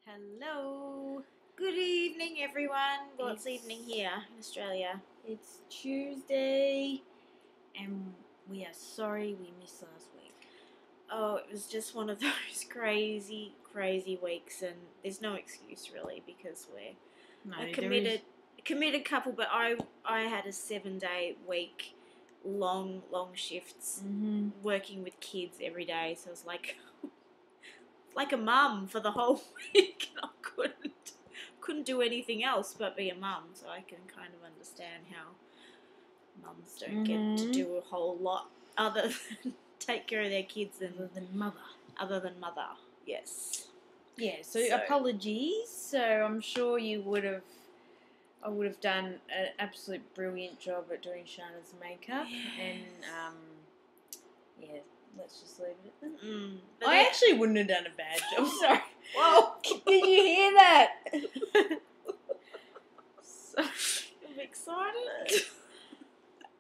Hello. Good evening, everyone. Well, it's evening here in Australia. It's Tuesday, and we are sorry we missed last week. Oh, it was just one of those crazy weeks, and there's no excuse really because we're a committed couple. But I had a 7-day week, long shifts, working with kids every day. So it was like a mum for the whole week, and I couldn't do anything else but be a mum. So I can kind of understand how mums don't get to do a whole lot other than take care of their kids Other than mother. Yes. Yeah, so apologies. So I'm sure I would have done an absolute brilliant job at doing Sharna's makeup. Yes. And, yeah, let's just leave it at that. But I actually wouldn't have done a bad job. Sorry. Whoa. Did you hear that? I'm excited.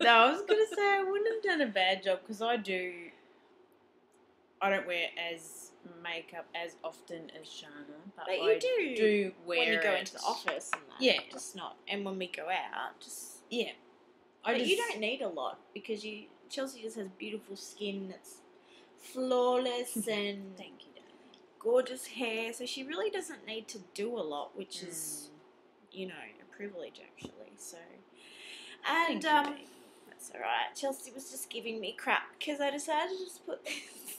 No, I was going to say I wouldn't have done a bad job because I don't wear as makeup as often as Sharna. But you I do wear when you go it. into the office and that. Yeah. Just not. And when we go out, just... Yeah. you don't need a lot because Chelsea just has beautiful skin that's flawless and Thank you, darling. gorgeous hair. So she really doesn't need to do a lot, which is, a privilege actually. So, and that's all right. Chelsea was just giving me crap because I decided to just put this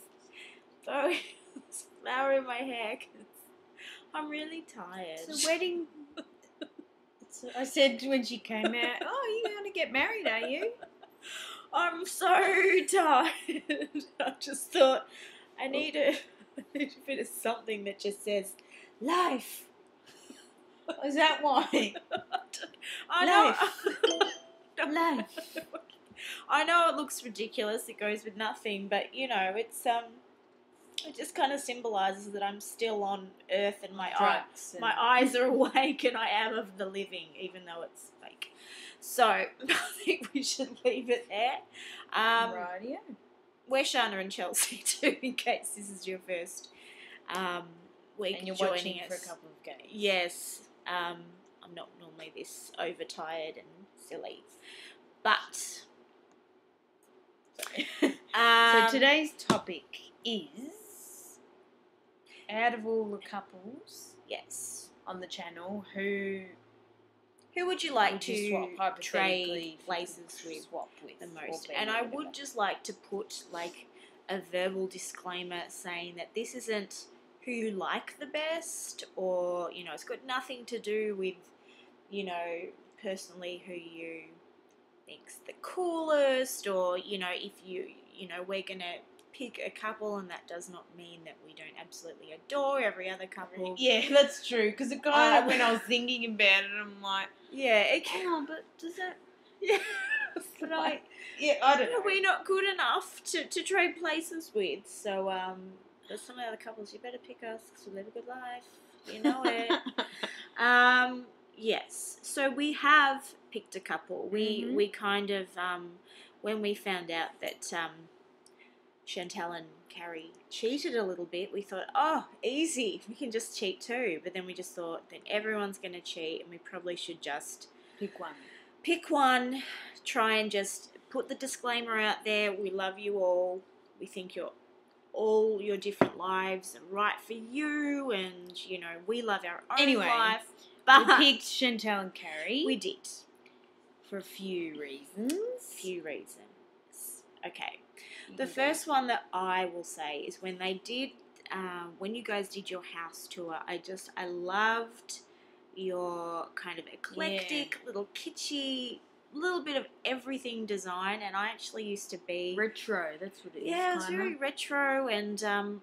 flower in my hair because I'm really tired. It's a wedding. I said when she came out, "Oh, you're going to get married, are you?" I'm so tired. I just thought I need a bit of something that just says life. Is that why? I know. Life. I know it looks ridiculous. It goes with nothing, but it's it just kind of symbolises that I'm still on Earth and my eyes are awake and I am of the living, even though it's fake. So I think we should leave it there. Rightio. We're Sharna and Chelsea too, in case this is your first week and you're joining watching us for a couple of games. Yes. I'm not normally this overtired and silly, but so today's topic is, out of all the couples on the channel, who would you like would to you swap, trade places with the most? And I would just like to put like a verbal disclaimer saying that this isn't who you like the best, or it's got nothing to do with personally who you think's the coolest, or if we're gonna pick a couple, and that does not mean that we don't absolutely adore every other couple. Yeah, that's true. Because the guy, when I was thinking about it, I'm like, hang on, but does that? Yeah, but I don't know. We're not good enough to trade places with. So there's some of the other couples. You better pick us because we live a good life. You know it. Yes. So we have picked a couple. We kind of when we found out that Chantal and Carrie cheated a little bit, we thought, oh, easy, we can just cheat too. But then we just thought that everyone's going to cheat, and we probably should just pick one, try and just put the disclaimer out there. We love you all. We think all your different lives are right for you, and we love our own life. But we picked Chantal and Carrie. We did. For a few reasons. Okay. The first one that I will say is when they did, when you guys did your house tour, I loved your kind of eclectic, little kitschy, little bit of everything design, and I actually used to be... retro, that's what it is. Yeah, it's very retro, and and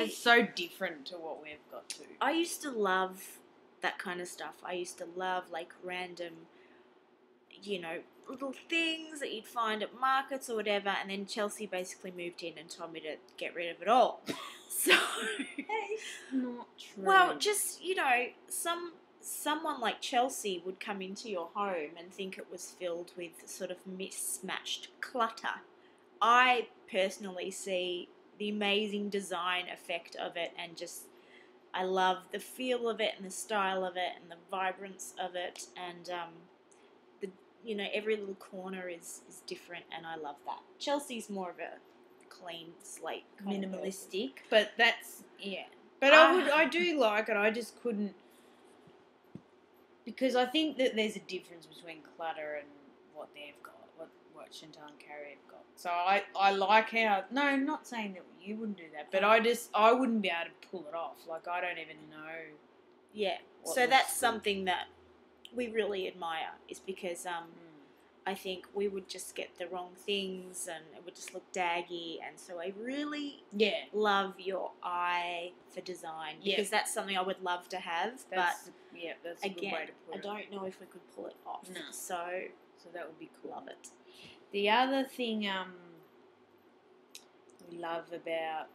it's so different to what we've got to. I used to love that kind of stuff. I used to love like random, little things that you'd find at markets or whatever, and then Chelsea basically moved in and told me to get rid of it all. So that is not true. Well, just someone like Chelsea would come into your home and think it was filled with sort of mismatched clutter. I personally see the amazing design effect of it, and just I love the feel of it and the style of it and the vibrance of it, and the every little corner is different, and I love that. Chelsea's more of a clean slate, kind of person. Minimalistic, but that's Yeah. But I do like it. I just couldn't, because I think that there's a difference between clutter and what they've got, what Chantal and Carrie have got. So I like how, no, not saying that you wouldn't do that, but I wouldn't be able to pull it off. Like, I don't even know. Yeah. So that's something that we really admire, is because I think we would just get the wrong things and it would just look daggy, and so I really love your eye for design, because that's something I would love to have, that's a again, good way to put it. I don't know if we could pull it off. No. So that would be cool. Love it. The other thing we love about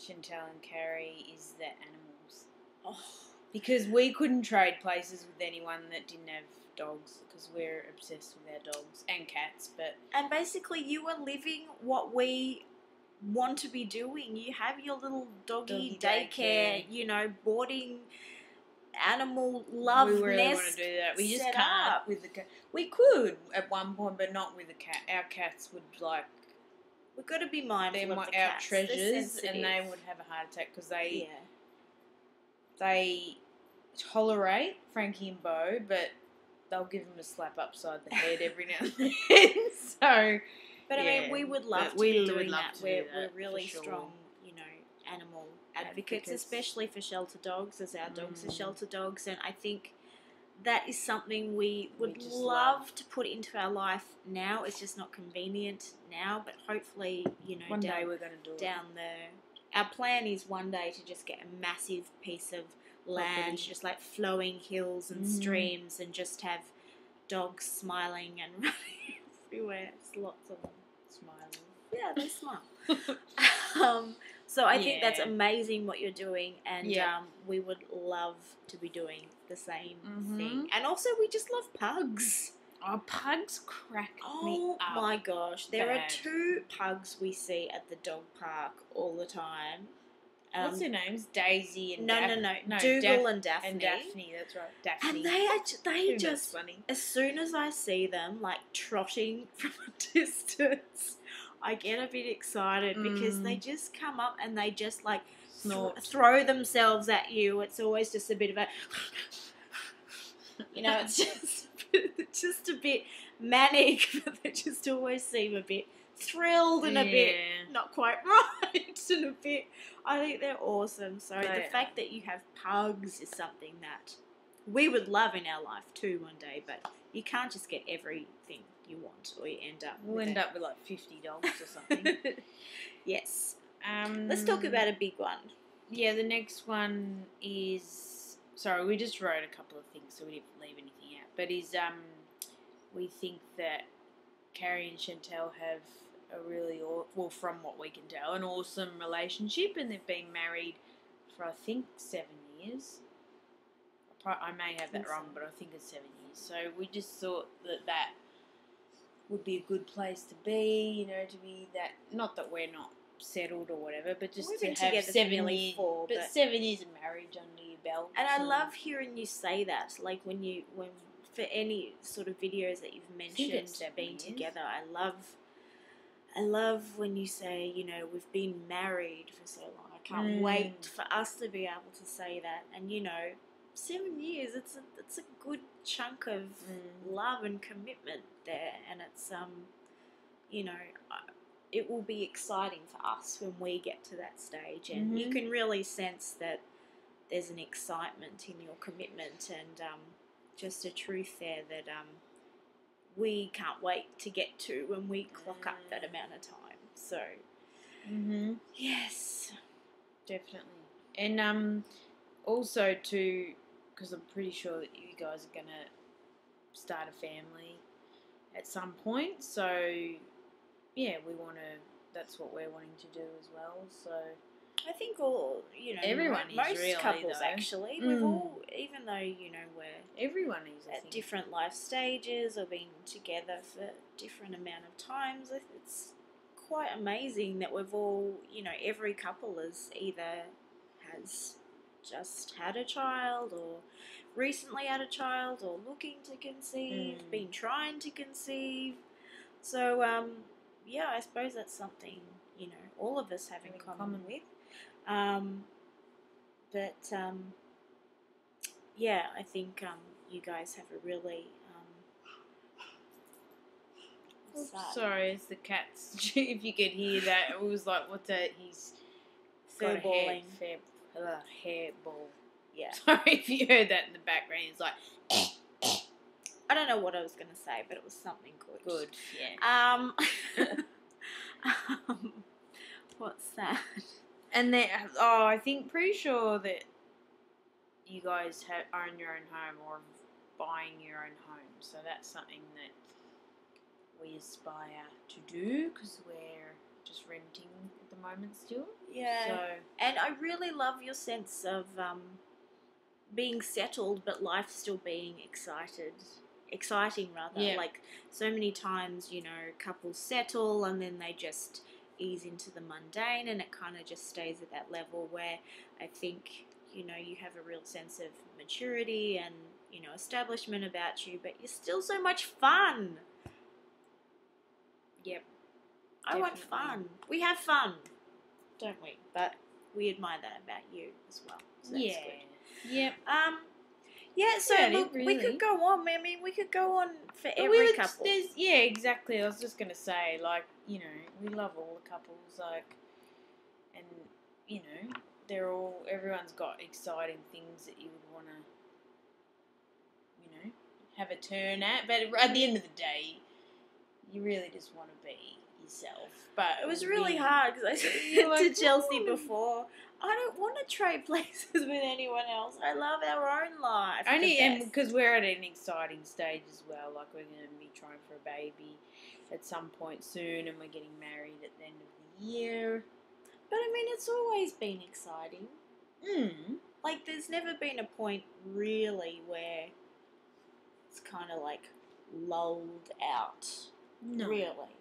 Chantal and Carrie is their animals. Oh. Because we couldn't trade places with anyone that didn't have dogs, because we're obsessed with our dogs and cats. And basically, you are living what we want to be doing. You have your little doggy daycare, boarding animal love nest. We really want to do that. We just can't up. With the cat. We could at one point, but not with the cat. Our cats would We've got to be mindful of the our cats. treasures, and they would have a heart attack because they tolerate Frankie and Bo, but they'll give them a slap upside the head every now and then. So, but I mean, we would love to be doing that. We're really strong, animal advocates, especially for shelter dogs, as our dogs are shelter dogs, and I think that is something we would love to put into our life now. It's just not convenient now, but hopefully, one day we're going to do down there. Our plan is one day to just get a massive piece of land, just like flowing hills and streams, and just have dogs smiling and running everywhere. There's lots of them smiling. Yeah, they smile. So I think that's amazing what you're doing, and we would love to be doing the same thing. And also, we just love pugs. Oh, pugs crack me up. Oh my gosh. There are 2 pugs we see at the dog park all the time. What's their names? Daisy and No, Dougal and Daphne. And Daphne, that's right. Daphne. And they just, funny. As soon as I see them, like, trotting from a distance, I get a bit excited because they just come up and they just, like, throw themselves at you. It's always just a bit of a... it's just a bit manic, but they just always seem a bit thrilled and a bit not quite right, and a bit... I think they're awesome. So the fact that you have pugs is something that we would love in our life too one day, but you can't just get everything you want, or you end up with like 50 dogs or something. Yes. Let's talk about a big one. Yeah, the next one is... Sorry, we just wrote a couple of things, so we didn't leave anything out. But we think that Carrie and Chantal have a really, from what we can tell, an awesome relationship, and they've been married for, I think, 7 years. I may have that wrong, but I think it's 7 years. So we just thought that would be a good place to be, to be that, not that we're not settled or whatever, but just to have 7 years, but 7 years of marriage under your belt. And I love hearing you say that, like when for any sort of videos that you've mentioned being together, I love when you say, we've been married for so long. I can't wait for us to be able to say that. And 7 years, it's a good chunk of love and commitment there, and it's it will be exciting for us when we get to that stage, and you can really sense that there's an excitement in your commitment, and just a truth there that we can't wait to get to when we clock up that amount of time. So yes, definitely. And also too, because I'm pretty sure that you guys are going to start a family at some point. So, yeah, that's what we're wanting to do as well. So, I think everyone most is really, couples though. Actually, we've all, even though, we're everyone is at different life stages or been together for different amount of times, it's quite amazing that we've all, every couple has either has just had a child or recently had a child or looking to conceive, been trying to conceive. So, yeah, I suppose that's something, all of us have in common with. Yeah, I think you guys have a really... sorry, it's the cat's. If you could hear that, it was like, what's that? He's got a hairball. Yeah. Sorry if you heard that in the background. It's like... I don't know what I was going to say, but it was something good. Good, yeah. What's that? And then, I think pretty sure that you guys own your own home or buying your own home. So that's something that we aspire to do because we're just renting at the moment still. Yeah. So, and I really love your sense of being settled, but life still being exciting rather. Yeah. Like so many times, couples settle and then they just ease into the mundane, and it kind of just stays at that level where I think you have a real sense of maturity and establishment about you, but you're still so much fun. Yep. I want fun. We have fun, don't we? But we admire that about you as well. So that's good. Yep. Yeah, so look, we could go on. I mean, we could go on for every couple. Yeah, exactly. I was just going to say, like, we love all the couples, like, and, everyone's got exciting things that you would want to, have a turn at. But at the end of the day, you really just want to be yourself. But it was really hard because I said to Chelsea before, I don't want to trade places with anyone else. I love our own life. And because we're at an exciting stage as well. Like we're going to be trying for a baby at some point soon, and we're getting married at the end of the year. But I mean, it's always been exciting. Like there's never been a point really where it's kind of like lulled out. No. Really.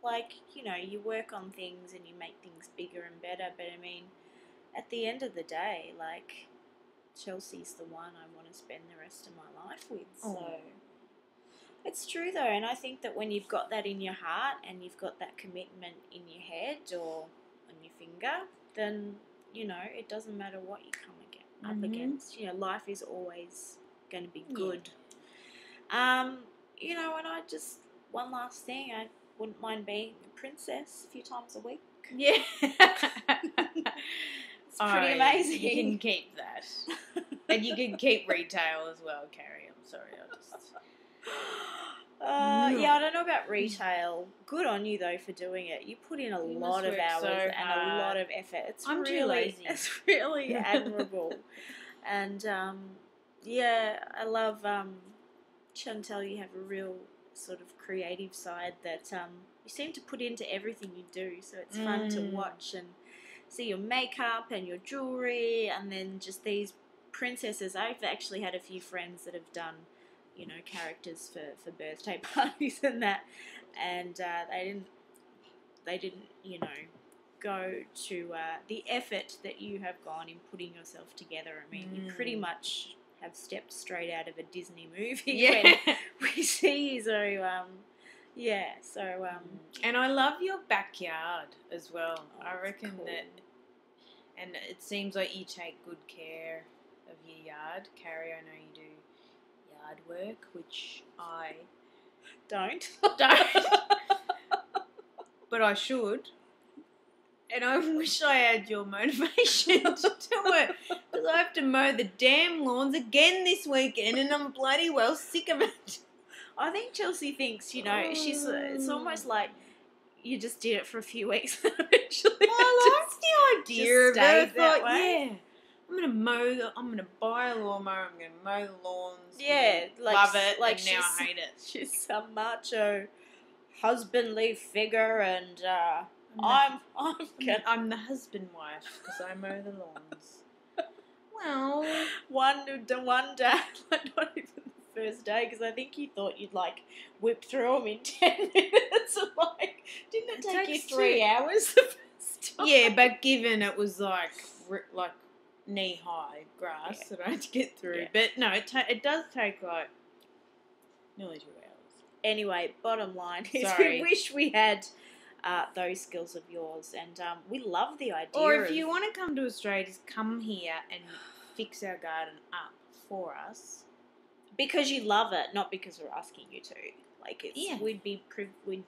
Like, you work on things and you make things bigger and better, but I mean, at the end of the day, like, Chelsea's the one I want to spend the rest of my life with, so... It's true, though, and I think that when you've got that in your heart and you've got that commitment in your head or on your finger, then, it doesn't matter what you come up against. Life is always going to be good. And I just... One last thing, I wouldn't mind being a princess a few times a week. Yeah. It's pretty amazing. You can keep that. And you can keep retail as well, Carrie. I'm sorry, yeah, I don't know about retail. Good on you, though, for doing it. You put in a lot of hours and a lot of effort. I'm too lazy. It's really admirable. And, yeah, I love... Chantel, you have a real sort of creative side that you seem to put into everything you do, so it's fun to watch and see your makeup and your jewellery, and then just these princesses. I've actually had a few friends that have done characters for birthday parties and that, and they didn't go to the effort that you have gone in putting yourself together. I mean, you pretty much have stepped straight out of a Disney movie when we see you. So, yeah. So, and I love your backyard as well. I reckon cool. that, and it seems like you take good care of your yard, Carrie. I know you do yard work, which I don't. But I should. And I wish I had your motivation to do it. Because I have to mow the damn lawns again this weekend and I'm bloody well sick of it. I think Chelsea thinks, it's almost like you just did it for a few weeks and eventually I like the idea of it. I thought, way. Yeah, I'm going to buy a lawnmower, I'm going to mow the lawns. Yeah. Love it, and now I hate it. She's some macho husbandly figure and... I'm the husband wife because I mow the lawns. Well, one day, like not even the first day, because I think you thought you'd whip through them in 10 minutes. Didn't it take you 3 hours the first time? Yeah, but given it was knee-high grass Yeah. that I had to get through. Yeah. But no, it does take like nearly 2 hours. Anyway, bottom line is Sorry. we wish we had those skills of yours, and we love the idea. Or if you want to come to Australia, just come here and fix our garden up for us. because you love it, not because we're asking you to. Like, Yeah. we'd be be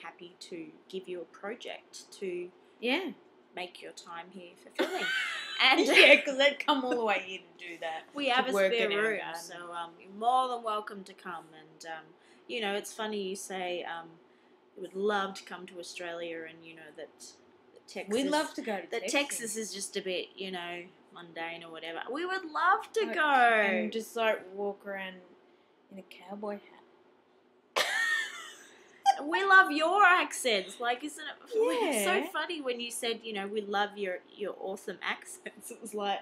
happy to give you a project to Yeah. make your time here fulfilling. And yeah, because they'd come all the way here to do that. we have a work spare in our room, garden. so you're more than welcome to come. And it's funny you say you would love to come to Australia, and that Texas. We'd love to go to that Texas. Texas is just a bit, mundane or whatever. We would love to Like, go and just like walk around in a cowboy hat. We love your accents. Like, isn't it? It's so Yeah. funny when you said, we love your awesome accents. It was like,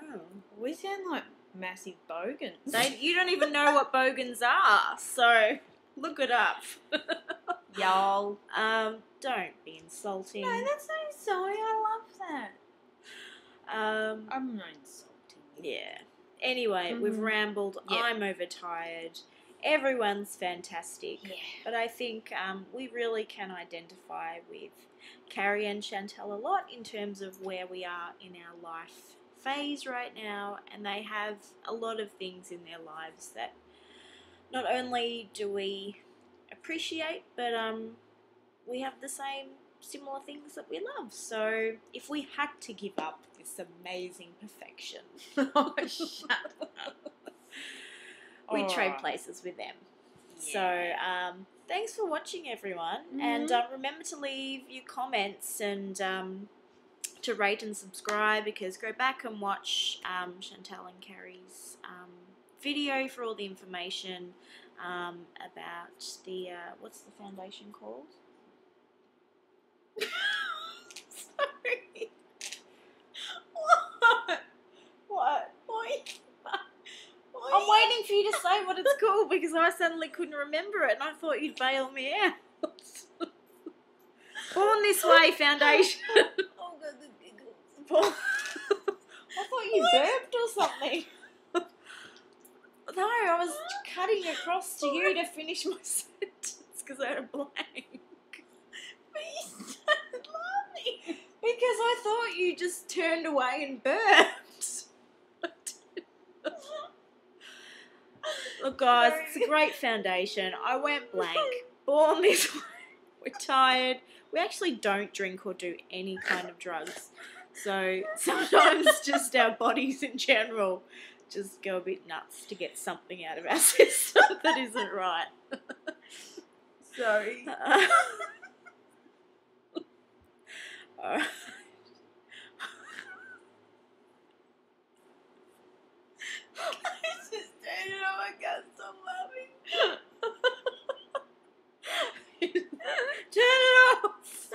oh. We sound like massive bogans. You don't even know what bogans are, so look it up. Y'all. Don't be insulting. No, that's not sorry. I love that. I'm not insulting you. Yeah. Anyway, we've rambled. Yep. I'm overtired. Everyone's fantastic. Yeah. But I think we really can identify with Carrie and Chantel a lot in terms of where we are in our life phase right now, and they have a lot of things in their lives that not only do we appreciate, but we have the same similar things that we love. So if we had to give up this amazing perfection, Oh, shut up. we'd trade Alright. places with them. Yeah. So thanks for watching, everyone. And remember to leave your comments and to rate and subscribe, because go back and watch Chantal and Carrie's video for all the information about the what's the foundation called? Sorry. What? What? I'm waiting for you to say what it's called, because I suddenly couldn't remember it and I thought you'd bail me out. Born This Way Foundation. Oh, God, the giggles. I thought you burped or something. No, I was cutting across to you to finish my sentence because I had a blank. But you started laughing. Because I thought you just turned away and burped. Look, guys, it's a great foundation. I went blank. Born This Way. We're tired. We actually don't drink or do any kind of drugs. So sometimes just our bodies in general just go a bit nuts to get something out of our system that isn't right. Sorry. Alright. I just turned it off. I can't stop laughing. Turn it off.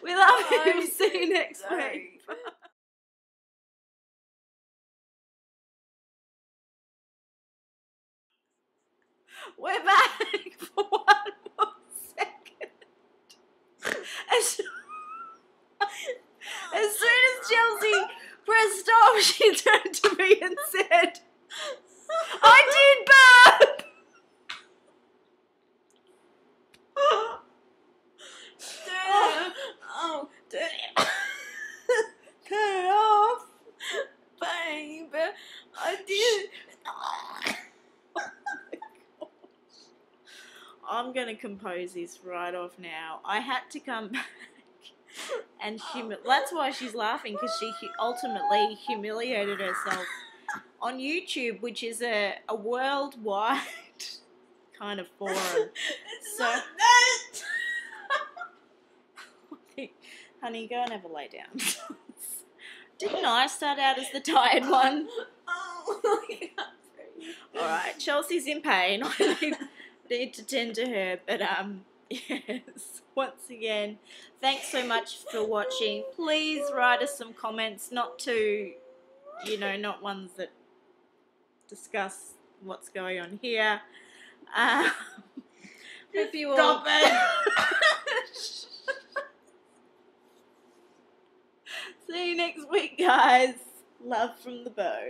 We love you. See you next Sorry. week. We're back for one more second. As soon as Chelsea pressed stop, she turned to me and said, I did burp! Turn it off, babe. I did. I'm going to compose this right off now. I had to come back and that's why she's laughing, because she ultimately humiliated herself on YouTube, which is a worldwide kind of forum. It's So- not that. Honey, go and have a lay down. Didn't I start out as the tired one? Oh, I can't breathe. Alright, Chelsea's in pain. I need to tend to her. But, yes. Once again, thanks so much for watching. Please write us some comments, not ones that discuss what's going on here. Hope you all... Stop it. See you next week, guys. Love from the bow.